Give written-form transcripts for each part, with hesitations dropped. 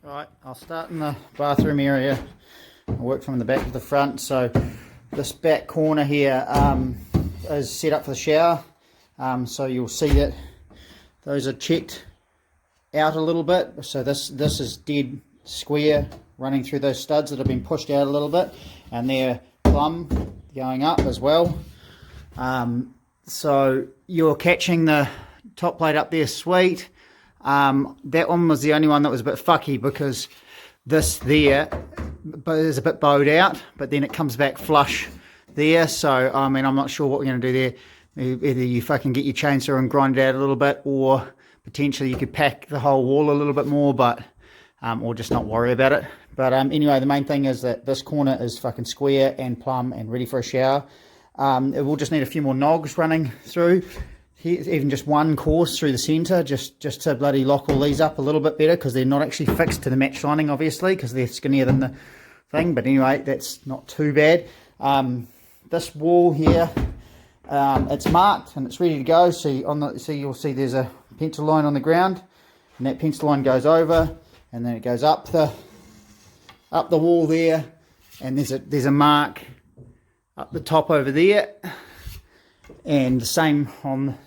Right, I'll start in the bathroom area. I'll work from the back to the front. So this back corner here is set up for the shower. So you'll see that those are checked out a little bit. So this is dead square running through those studs that have been pushed out a little bit, and they're plumb going up as well. So you're catching the top plate up there, sweet. That one was the only one that was a bit fucky because this there is a bit bowed out, but then it comes back flush there. So I mean, I'm not sure what we're going to do there. Either you fucking get your chainsaw and grind it out a little bit, or potentially you could pack the whole wall a little bit more, but or just not worry about it. But anyway, the main thing is that this corner is fucking square and plumb and ready for a shower. It will just need a few more nogs running through. Even just one course through the centre, just to bloody lock all these up a little bit better, because they're not actually fixed to the match lining, obviously, because they're skinnier than the thing. But anyway, that's not too bad. This wall here, it's marked and it's ready to go. So you'll see there's a pencil line on the ground, and that pencil line goes over, and then it goes up the wall there, and there's a mark up the top over there. And the same on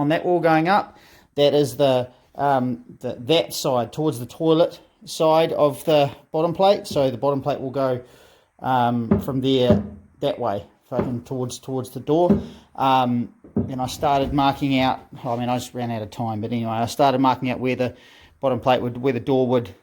that wall going up. That is that side towards the toilet side of the bottom plate. So the bottom plate will go from there that way, fucking towards the door. And I started marking out. I mean, I just ran out of time, but anyway, I started marking out where the bottom plate where the door would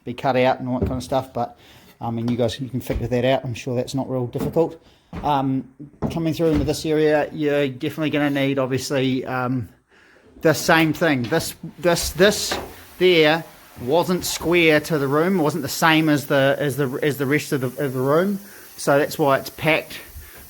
be cut out and all that kind of stuff. But I mean, you can figure that out. I'm sure that's not real difficult. Coming through into this area, you're definitely going to need, obviously, the same thing. This there wasn't square to the room, wasn't the same as the rest of the room. So that's why it's packed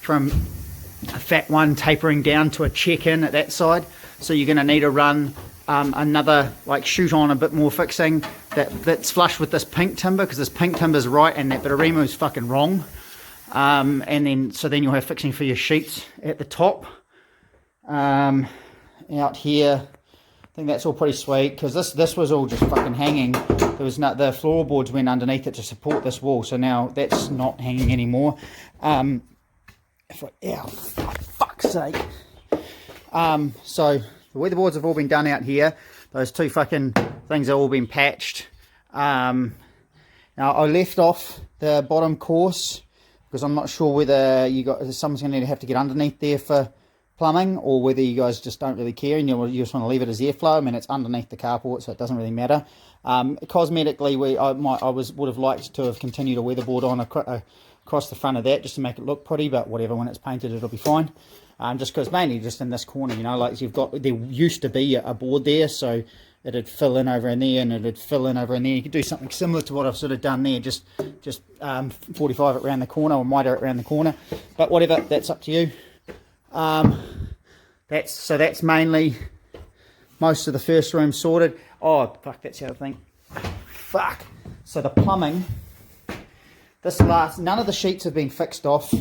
from a fat one tapering down to a check-in at that side. So you're going to need to run another, like, shoot on a bit more fixing that's flush with this pink timber, because this pink timber's right and that bit of remo is fucking wrong. And then you'll have fixing for your sheets at the top. Out here, I think that's all pretty sweet, because this was all just fucking hanging. There was the floorboards went underneath it to support this wall, so now that's not hanging anymore. For fuck's sake. So the weatherboards have all been done out here. Those two fucking things have all been patched. Now I left off the bottom course, because I'm not sure whether someone's going to have to get underneath there for plumbing, or whether you guys just don't really care and you just want to leave it as airflow. I mean, it's underneath the carport, so it doesn't really matter. Cosmetically, I would have liked to have continued a weatherboard on across the front of that, just to make it look pretty, but whatever, when it's painted it'll be fine. Just because mainly just in this corner, like there used to be a board there, so it'd fill in over in there, and it'd fill in over in there. You could do something similar to what I've sort of done there, just 45 it around the corner, or miter it around the corner. But whatever, that's up to you. That's mainly most of the first room sorted. Oh fuck, that's the other thing. Fuck. So the plumbing. None of the sheets have been fixed off.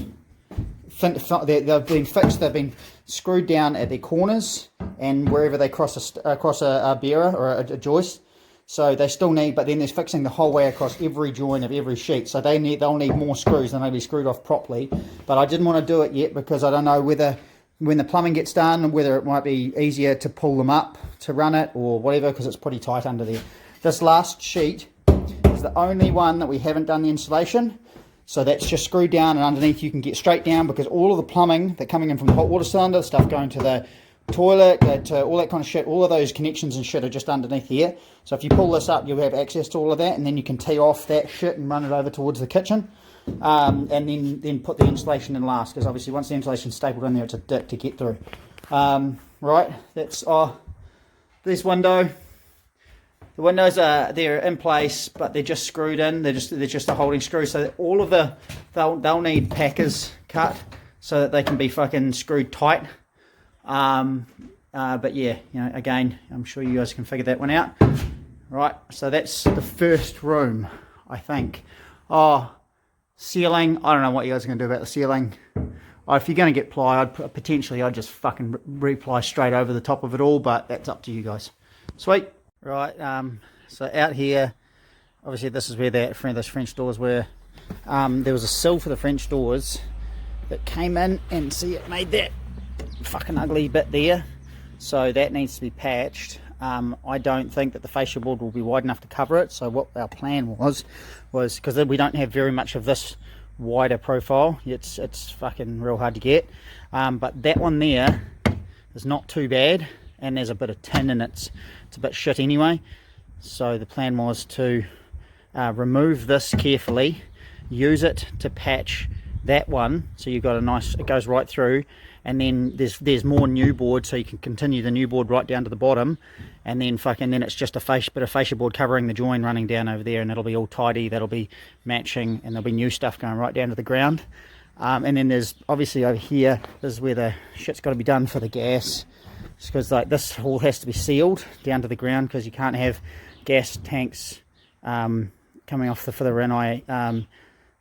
They've been fixed. They've been screwed down at their corners and wherever they cross a bearer or a joist. So they still need, but then there's fixing the whole way across every joint of every sheet. So they'll need more screws, and they'll be screwed off properly. But I didn't want to do it yet, because I don't know whether when the plumbing gets done, whether it might be easier to pull them up to run it or whatever, because it's pretty tight under there. This last sheet is the only one that we haven't done the insulation. So that's just screwed down, and underneath you can get straight down, because all of the plumbing that coming in from the hot water cylinder, stuff going to the toilet, all that kind of shit, all of those connections and shit are just underneath here. So if you pull this up, you'll have access to all of that, and then you can tee off that shit and run it over towards the kitchen, and then put the insulation in last, because obviously once the insulation's stapled in there, it's a dick to get through. Right, that's this window. The windows they're in place, but they're just screwed in. They're just a holding screw. So all of they'll need packers cut so that they can be fucking screwed tight. But yeah, again, I'm sure you guys can figure that one out. Right, so that's the first room, I think. Ceiling. I don't know what you guys are going to do about the ceiling. If you're going to get ply, I'd just fucking reply straight over the top of it all, but that's up to you guys. Sweet. Right, So out here, obviously this is where those French doors were. There was a sill for the French doors that came in, and see, it made that fucking ugly bit there, so that needs to be patched. I don't think that the fascia board will be wide enough to cover it, so what our plan was because we don't have very much of this wider profile, it's fucking real hard to get, but that one there is not too bad, and there's a bit of tin and it's a bit shit anyway. So the plan was to remove this carefully, use it to patch that one, so you've got a nice, it goes right through, and then there's more new board, so you can continue the new board right down to the bottom, and then then it's just a bit of fascia board covering the join running down over there, and it'll be all tidy, that'll be matching, and there'll be new stuff going right down to the ground. And then there's obviously over here, this is where the shit's got to be done for the gas, because like this all has to be sealed down to the ground, because you can't have gas tanks coming off for the Renai,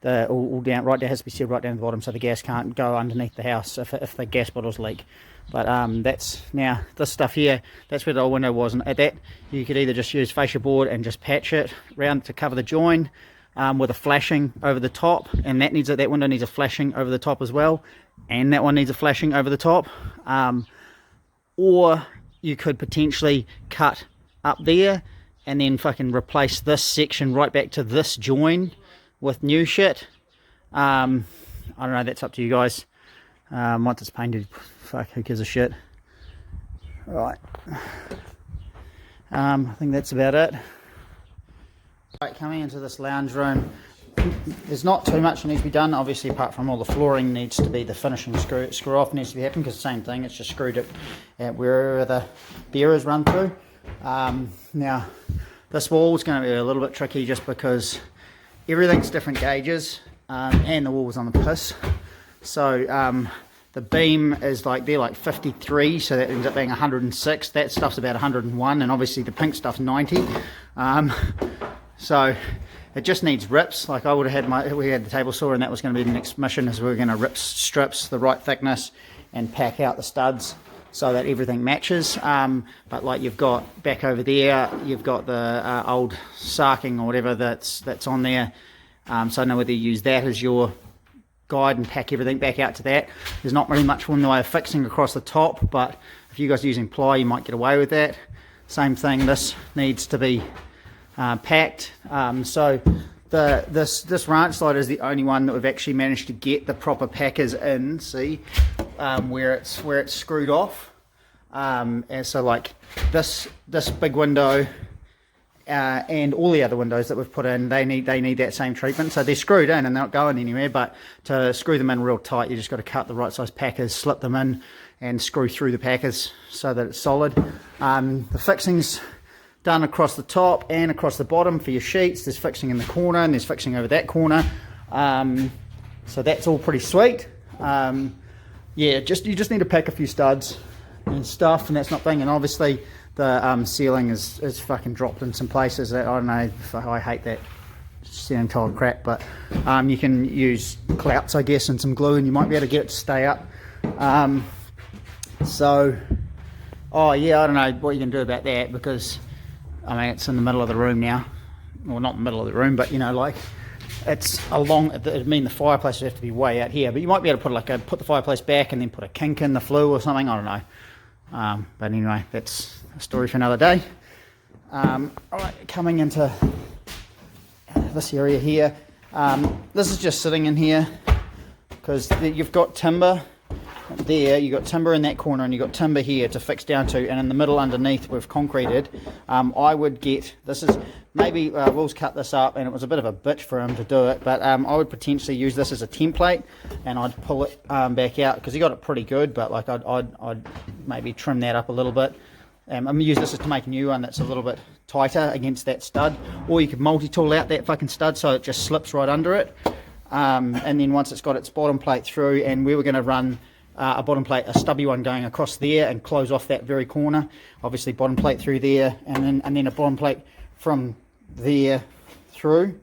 all down, right there, has to be sealed right down to the bottom, so the gas can't go underneath the house if the gas bottles leak. But that's now this stuff here, that's where the old window was, and at that you could either just use fascia board and just patch it round to cover the join, with a flashing over the top, and that window needs a flashing over the top as well, and that one needs a flashing over the top. Or you could potentially cut up there and then fucking replace this section right back to this join with new shit. I don't know, that's up to you guys. Once it's painted, fuck, who gives a shit. Right, I think that's about it. Right, coming into this lounge room, there's not too much that needs to be done, obviously, apart from all the flooring needs to be, the finishing screw off needs to be happening, because the same thing, it's just screwed it at wherever the beer is run through. Now this wall is going to be a little bit tricky, just because everything's different gauges, and the wall's on the piss. So the beam is like, they're like 53, so that ends up being 106. That stuff's about 101, and obviously the pink stuff's 90. So it just needs rips. Like I would have had we had the table saw, and that was going to be the next mission, is we were going to rip strips the right thickness and pack out the studs so that everything matches. But like you've got back over there, you've got the old sarking or whatever that's on there. So I don't know whether you use that as your guide and pack everything back out to that. There's not really much in the way of fixing across the top, but if you guys are using ply, you might get away with that. Same thing, this needs to be packed. So this ranch slide is the only one that we've actually managed to get the proper packers in. See where it's screwed off, and so like this big window and all the other windows that we've put in, they need that same treatment. So they're screwed in and they're not going anywhere, but to screw them in real tight, you just got to cut the right size packers, slip them in and screw through the packers so that it's solid. The fixings done across the top and across the bottom for your sheets. There's fixing in the corner and there's fixing over that corner, so that's all pretty sweet. Yeah, you just need to pack a few studs and stuff, and that's not thing. And obviously the ceiling is fucking dropped in some places that, I don't know, I hate that ceiling tile crap, but you can use clouts, I guess, and some glue, and you might be able to get it to stay up. So oh yeah, I don't know what you can do about that, because I mean, it's in the middle of the room now. Well, not in the middle of the room, but you know, like it's it'd mean the fireplace would have to be way out here, but you might be able to put the fireplace back and then put a kink in the flue or something, I don't know. But anyway, that's a story for another day. Alright, coming into this area here, this is just sitting in here because you've got timber there, you've got timber in that corner, and you've got timber here to fix down to, and in the middle underneath we've concreted. I would get, this is maybe Will's cut this up and it was a bit of a bitch for him to do it, but I would potentially use this as a template, and I'd pull it back out because he got it pretty good, but like I'd maybe trim that up a little bit. I'm going to use this to make a new one that's a little bit tighter against that stud, or you could multi-tool out that fucking stud so it just slips right under it. And then once it's got its bottom plate through, and we were going to run a bottom plate, a stubby one going across there and close off that very corner, obviously bottom plate through there, and then a bottom plate from there through,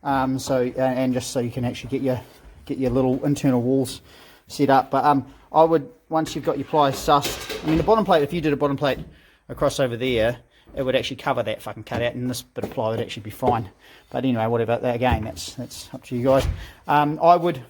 and just so you can actually get your little internal walls set up. But I would, once you've got your ply sussed, I mean the bottom plate, if you did a bottom plate across over there, it would actually cover that fucking cutout, and this bit of ply would actually be fine. But anyway, whatever. Again, that's up to you guys. I would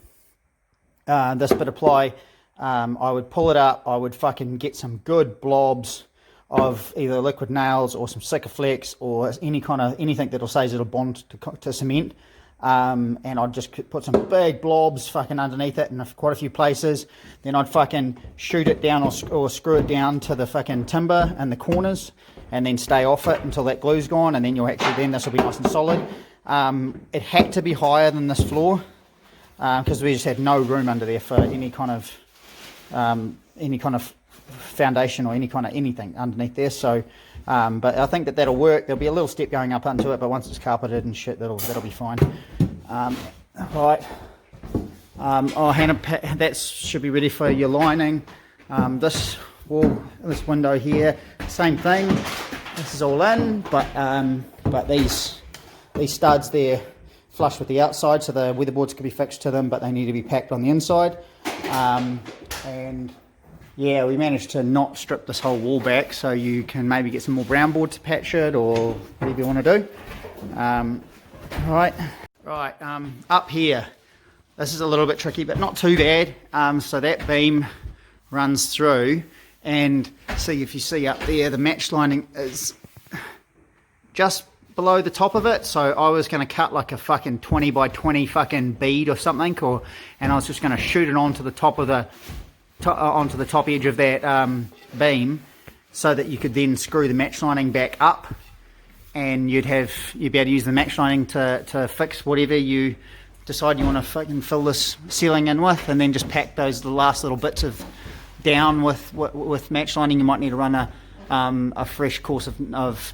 this bit of ply, I would pull it up. I would fucking get some good blobs of either liquid nails or some Sikaflex or anything that'll say it'll bond to cement. And I'd just put some big blobs fucking underneath it in quite a few places. Then I'd fucking shoot it down or screw it down to the fucking timber and the corners, and then stay off it until that glue's gone, and then this will be nice and solid. It had to be higher than this floor because we just had no room under there for any kind of foundation or anything underneath there. So but I think that'll work. There'll be a little step going up onto it, but once it's carpeted and shit, that'll be fine. Right. That should be ready for your lining. This window here, same thing. This is all in, but these studs there flush with the outside, so the weatherboards can be fixed to them, but they need to be packed on the inside. And yeah, we managed to not strip this whole wall back, so you can maybe get some more brown board to patch it, or whatever you want to do. Right, up here, this is a little bit tricky, but not too bad. So that beam runs through, and see, if you see up there, the match lining is just below the top of it. So I was going to cut like a fucking 20 by 20 fucking bead or something, and I was just going to shoot it onto the top of onto the top edge of that beam, so that you could then screw the match lining back up, and you'd be able to use the match lining to fix whatever you decide you want to fucking fill this ceiling in with, and then just pack the last little bits down with match lining. You might need to run a fresh course of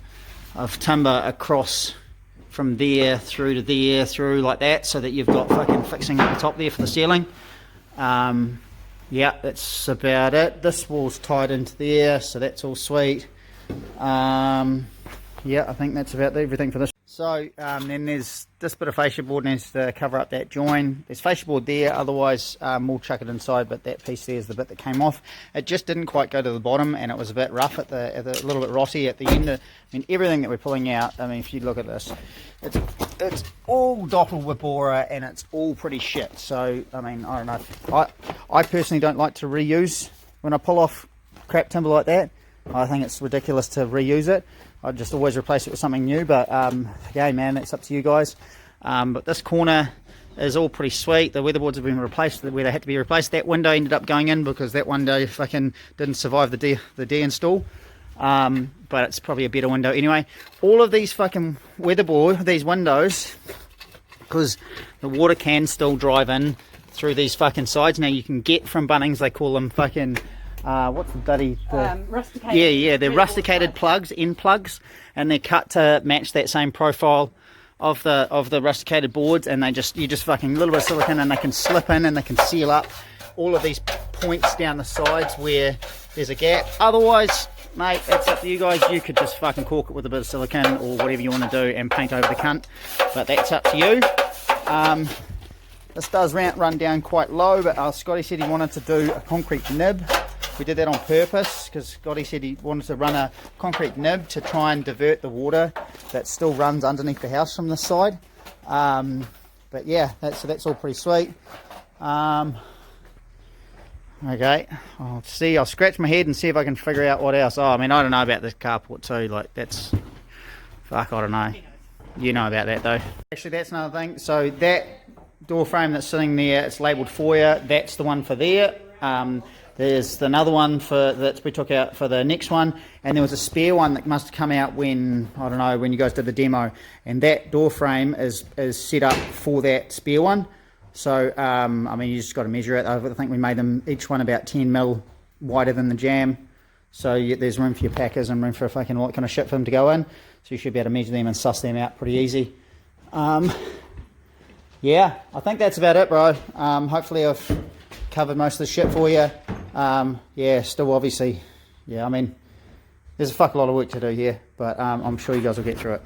timber across from there through to there, through like that, so that you've got fucking fixing at the top there for the ceiling. Yeah, that's about it. This wall's tied into there, so that's all sweet. Yeah, I think that's about everything for this. So then there's this bit of fascia board needs to cover up that join. There's fascia board there, otherwise we'll chuck it inside, but that piece there is the bit that came off. It just didn't quite go to the bottom, and it was a bit rough a little bit rotty at the end. I mean, everything that we're pulling out, I mean, if you look at this, it's all dotted with borer, and it's all pretty shit. So, I mean, I don't know. I personally don't like to reuse when I pull off crap timber like that. I think it's ridiculous to reuse it. I'd just always replace it with something new, but yeah, man, that's up to you guys. But this corner is all pretty sweet. The weatherboards have been replaced where they had to be replaced. That window ended up going in because that window fucking didn't survive the de-install. But it's probably a better window anyway. All of these fucking these windows, because the water can still drive in through these fucking sides. Now you can get from Bunnings, they call them fucking what's the bloody rusticated, yeah, they're rusticated plugs, end plugs, and they're cut to match that same profile of the rusticated boards, and you just fucking a little bit of silicone, and they can slip in and they can seal up all of these points down the sides where there's a gap. Otherwise, mate, it's up to you guys. You could just fucking cork it with a bit of silicone or whatever you want to do and paint over the cunt, but that's up to you. This does run down quite low, but Scotty said he wanted to do a concrete nib. We did that on purpose because Scotty said he wanted to run a concrete nib to try and divert the water that still runs underneath the house from this side. But yeah, that's all pretty sweet. Okay, I'll scratch my head and see if I can figure out what else. I mean, I don't know about this carport too. Like, that's, fuck, I don't know. You know about that though. Actually, that's another thing. So that door frame that's sitting there, it's labelled foyer. That's the one for there. There's another one that we took out for the next one, and there was a spare one that must have come out when, I don't know, when you guys did the demo, and that door frame is set up for that spare one. So I mean, you just got to measure it. I think we made them each one about 10 mil wider than the jam, so there's room for your packers and room for fucking what kind of shit for them to go in, so you should be able to measure them and suss them out pretty easy. Yeah, I think that's about it, bro. Hopefully I've covered most of the shit for you. Yeah, still obviously, yeah, I mean, there's a fuck a lot of work to do here, but I'm sure you guys will get through it.